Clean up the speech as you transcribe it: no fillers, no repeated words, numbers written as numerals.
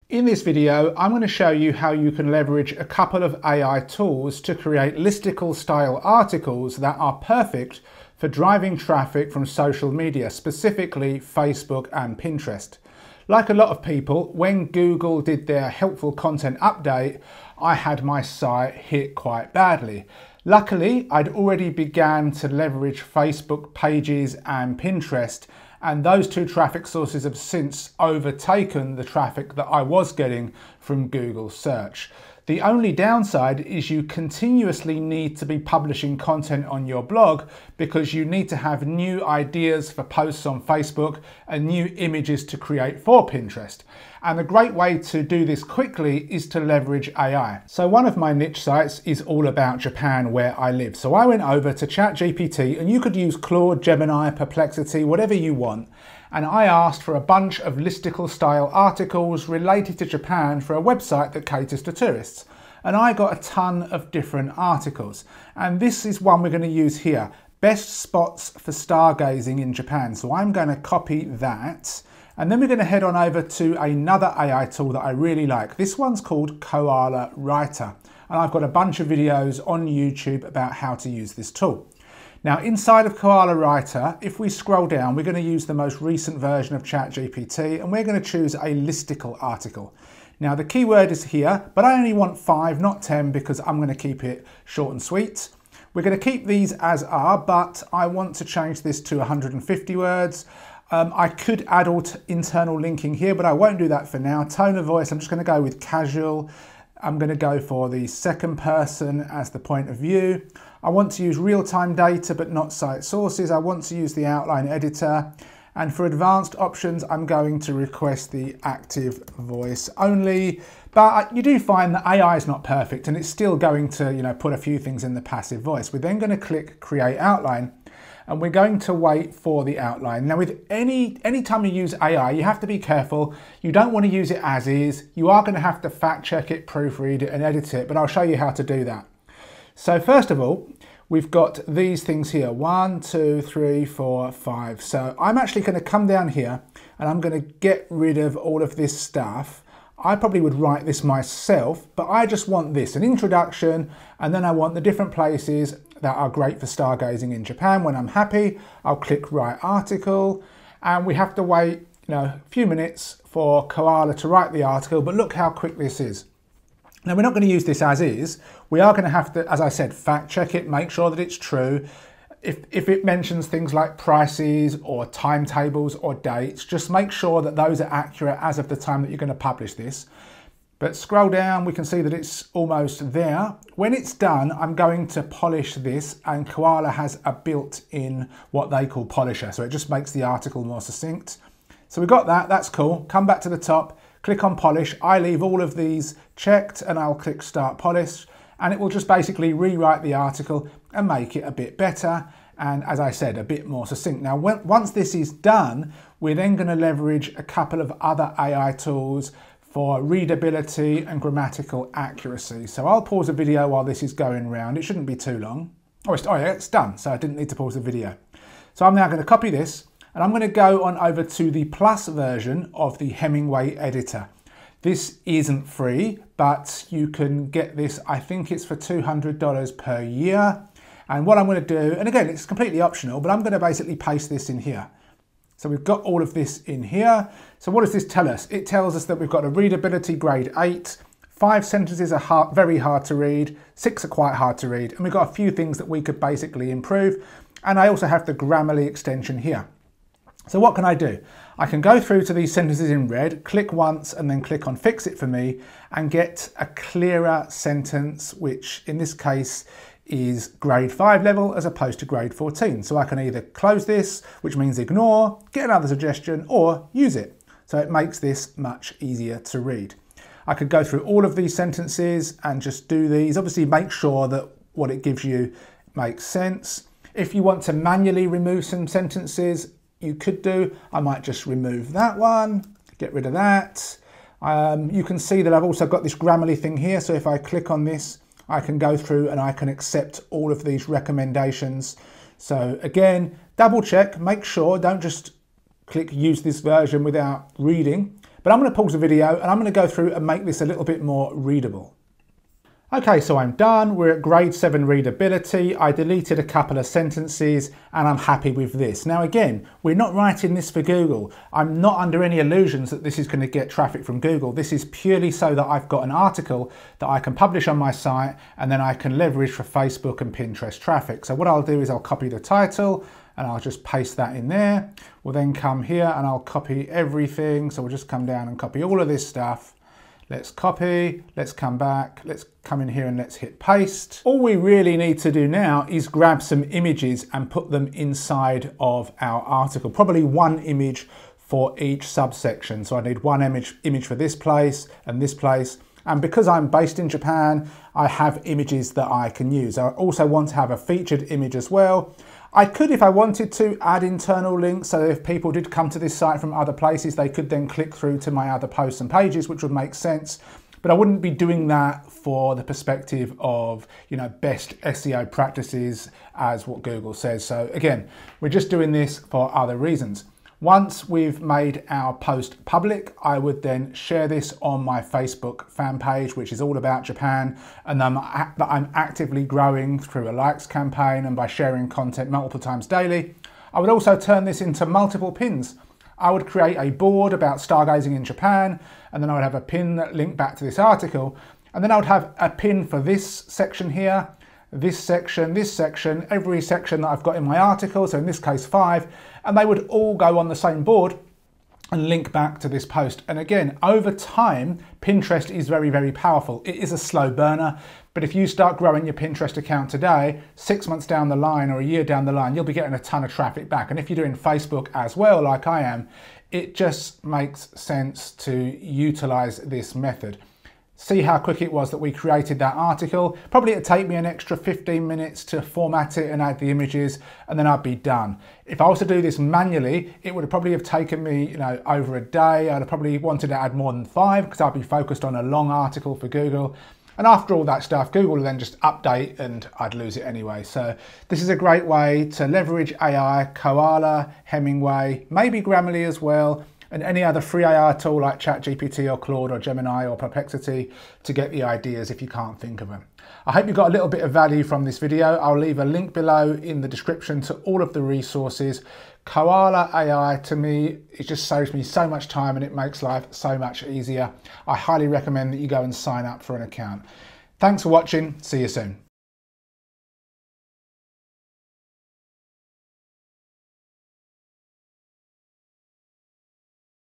In this video, I'm going to show you how you can leverage a couple of AI tools to create listicle style articles that are perfect for driving traffic from social media, specifically Facebook and Pinterest. Like a lot of people, when Google did their helpful content update, I had my site hit quite badly. Luckily, I'd already began to leverage Facebook pages and Pinterest, and those two traffic sources have since overtaken the traffic that I was getting from Google search. The only downside is you continuously need to be publishing content on your blog because you need to have new ideas for posts on Facebook and new images to create for Pinterest. And a great way to do this quickly is to leverage AI. So one of my niche sites is all about Japan, where I live. So I went over to ChatGPT, and you could use Claude, Gemini, Perplexity, whatever you want. And I asked for a bunch of listicle style articles related to Japan for a website that caters to tourists. And I got a ton of different articles. And this is one we're going to use here. Best spots for stargazing in Japan. So I'm going to copy that. And then we're going to head on over to another AI tool that I really like. This one's called Koala Writer. And I've got a bunch of videos on YouTube about how to use this tool. Now, inside of Koala Writer, if we scroll down, we're going to use the most recent version of ChatGPT, and we're going to choose a listicle article. Now, the keyword is here, but I only want 5, not 10, because I'm going to keep it short and sweet. We're going to keep these as are, but I want to change this to 150 words. I could add internal linking here, but I won't do that for now. Tone of voice, I'm just going to go with casual. I'm going to go for the second person as the point of view. I want to use real-time data, but not site sources. I want to use the outline editor. And for advanced options, I'm going to request the active voice only. But you do find that AI is not perfect, and it's still going to, put a few things in the passive voice. We're then going to click Create Outline, and we're going to wait for the outline. Now, with any time you use AI, you have to be careful. You don't want to use it as is. You are going to have to fact check it, proofread it, and edit it, but I'll show you how to do that. So first of all, we've got these things here, 1, 2, 3, 4, 5. So I'm actually going to come down here and I'm going to get rid of all of this stuff. I probably would write this myself, but I just want this, an introduction, and then I want the different places that are great for stargazing in Japan. When I'm happy, I'll click Write Article, and we have to wait, a few minutes for Koala to write the article, but look how quick this is. Now, we're not going to use this as is. We are going to have to, as I said, fact check it, make sure that it's true. If it mentions things like prices or timetables or dates, just make sure that those are accurate as of the time that you're going to publish this. But scroll down, we can see that it's almost there. When it's done, I'm going to polish this, and Koala has a built-in what they call polisher. So it just makes the article more succinct. So we've got that, that's cool. Come back to the top, click on polish. I leave all of these checked and I'll click Start Polish, and it will just basically rewrite the article and make it a bit better. And as I said, a bit more succinct. Now, once this is done, we're then going to leverage a couple of other AI tools for readability and grammatical accuracy. So I'll pause the video while this is going round. It shouldn't be too long. Oh yeah, it's done, so I didn't need to pause the video. So I'm now going to copy this, and I'm going to go on over to the plus version of the Hemingway editor. This isn't free, but you can get this, I think it's for $200 per year. And what I'm going to do, and again, it's completely optional, but I'm going to basically paste this in here. So we've got all of this in here. So what does this tell us? It tells us that we've got a readability grade 8, 5 sentences are very hard to read, 6 are quite hard to read, and we've got a few things that we could basically improve. And I also have the Grammarly extension here. So what can I do? I can go through to these sentences in red, click once, and then click on Fix It for me, and get a clearer sentence, which in this case is grade 5 level as opposed to grade 14. So I can either close this, which means ignore, get another suggestion, or use it. So it makes this much easier to read. I could go through all of these sentences and just do these. Obviously, make sure that what it gives you makes sense. If you want to manually remove some sentences, you could do. I might just remove that one, get rid of that. You can see that I've also got this Grammarly thing here. So if I click on this, I can go through and I can accept all of these recommendations. So again, double check, make sure, don't just click use this version without reading. But I'm going to pause the video and I'm going to go through and make this a little bit more readable. Okay, so I'm done. We're at grade 7 readability. I deleted a couple of sentences and I'm happy with this. Now again, we're not writing this for Google. I'm not under any illusions that this is going to get traffic from Google. This is purely so that I've got an article that I can publish on my site and then I can leverage for Facebook and Pinterest traffic. So what I'll do is I'll copy the title and I'll just paste that in there. We'll then come here and I'll copy everything. So we'll just come down and copy all of this stuff. Let's copy, let's come back, let's come in here and let's hit paste. All we really need to do now is grab some images and put them inside of our article. Probably one image for each subsection. So I need one image for this place and this place. And because I'm based in Japan, I have images that I can use. I also want to have a featured image as well. I could, if I wanted to, add internal links, so if people did come to this site from other places, they could then click through to my other posts and pages, which would make sense. But I wouldn't be doing that for the perspective of, best SEO practices as what Google says. So again, we're just doing this for other reasons. Once we've made our post public, I would then share this on my Facebook fan page, which is all about Japan, and that I'm actively growing through a likes campaign and by sharing content multiple times daily. I would also turn this into multiple pins. I would create a board about stargazing in Japan, and then I would have a pin that linked back to this article, and then I would have a pin for this section here, this section, every section that I've got in my article, so in this case 5, and they would all go on the same board and link back to this post. And again, over time, Pinterest is very, very powerful. It is a slow burner, but if you start growing your Pinterest account today, 6 months down the line or a year down the line, you'll be getting a ton of traffic back. And if you're doing Facebook as well, like I am, it just makes sense to utilize this method. See how quick it was that we created that article. Probably it'd take me an extra 15 minutes to format it and add the images, and then I'd be done. If I was to do this manually, it would probably have taken me, over a day. I'd have probably wanted to add more than 5 because I'd be focused on a long article for Google. And after all that stuff, Google will then just update and I'd lose it anyway. So this is a great way to leverage AI, Koala, Hemingway, maybe Grammarly as well, and any other free AI tool like ChatGPT or Claude or Gemini or Perplexity to get the ideas if you can't think of them. I hope you got a little bit of value from this video. I'll leave a link below in the description to all of the resources. Koala AI, to me, it just saves me so much time and it makes life so much easier. I highly recommend that you go and sign up for an account. Thanks for watching. See you soon.